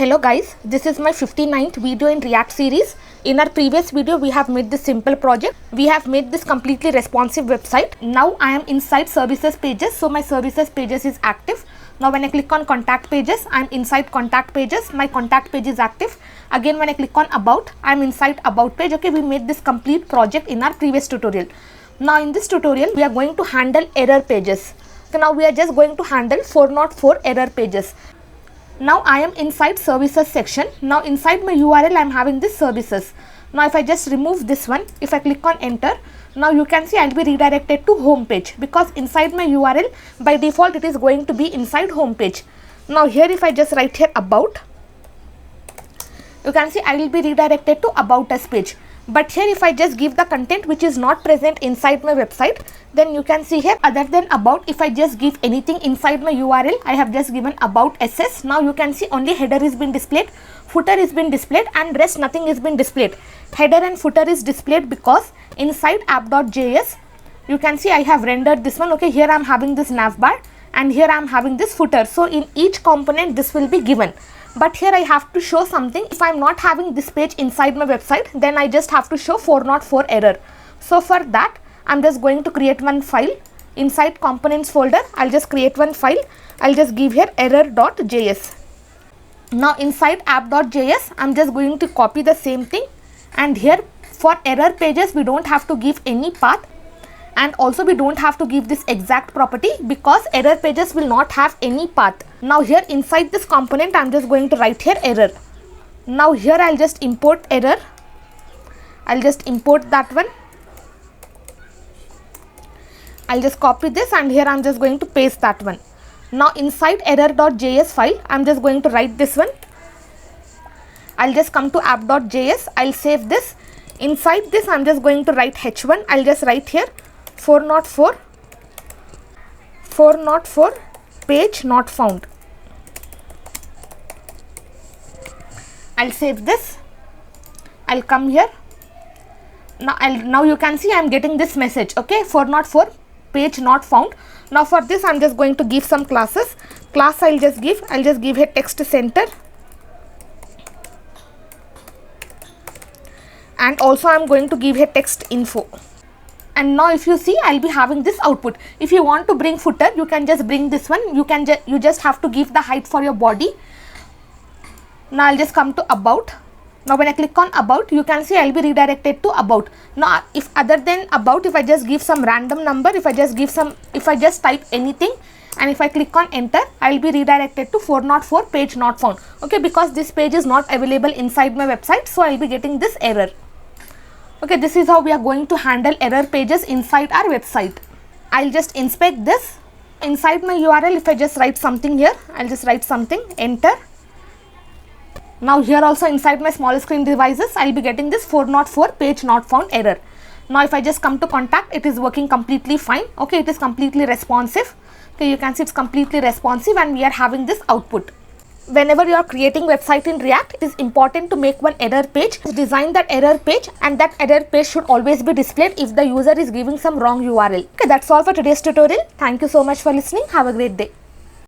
Hello guys, this is my 59th video in React series. In our previous video, we have made this simple project. We have made this completely responsive website. Now I am inside services pages. So my services pages is active. Now when I click on contact pages, I am inside contact pages. My contact page is active. Again, when I click on about, I am inside about page. Okay, we made this complete project in our previous tutorial. Now in this tutorial, we are going to handle error pages. So now we are just going to handle 404 error pages. Now I am inside services section. Now inside my URL I am having this services. Now if I just remove this one, if I click on enter, now you can see I will be redirected to home page, because inside my URL by default it is going to be inside home page. Now here if I just write here about, you can see I will be redirected to about us page. But here if I just give the content which is not present inside my website, then you can see here other than about, if I just give anything inside my URL, I have just given about SS. Now you can see only header is been displayed, footer is been displayed, and rest nothing is been displayed. Header and footer is displayed because inside app.js you can see I have rendered this one. Okay, here I am having this navbar and here I am having this footer. So in each component this will be given. But here I have to show something. If I am not having this page inside my website, then I just have to show 404 error. So for that, I am just going to create one file. Inside components folder, I will just create one file. I will just give here error.js. Now inside app.js, I am just going to copy the same thing. And here for error pages, we don't have to give any path. And also we don't have to give this exact property because error pages will not have any path. Now here inside this component, I am just going to write here error. Now here I will just import error. I will just import that one. I will just copy this and here I am just going to paste that one. Now inside error.js file, I am just going to write this one. I will just come to app.js. I will save this. Inside this, I am just going to write h1. I will just write here 404 page not found. I'll save this. I'll come here. Now you can see I'm getting this message. Okay, 404 page not found. Now for this I'm just going to give some classes. Class I'll just give here text center. And also I'm going to give here text info. And now if you see, I'll be having this output. If you want to bring footer, you can just bring this one. You just have to give the height for your body. Now I'll just come to about. Now when I click on about, you can see I'll be redirected to about. Now if other than about, if I just give some random number, if I just type anything, and if I click on enter, I'll be redirected to 404 page not found. Okay, because this page is not available inside my website, so I'll be getting this error. Okay, this is how we are going to handle error pages inside our website. I'll just inspect this. Inside my URL, if I just write something here, I'll just write something, enter. Now here also inside my small screen devices, I'll be getting this 404 page not found error. Now if I just come to contact, it is working completely fine. Okay, it is completely responsive. Okay, you can see it's completely responsive and we are having this output. Whenever you are creating website in React, it is important to make one error page. Design that error page, and that error page should always be displayed if the user is giving some wrong URL. Okay, that's all for today's tutorial. Thank you so much for listening. Have a great day.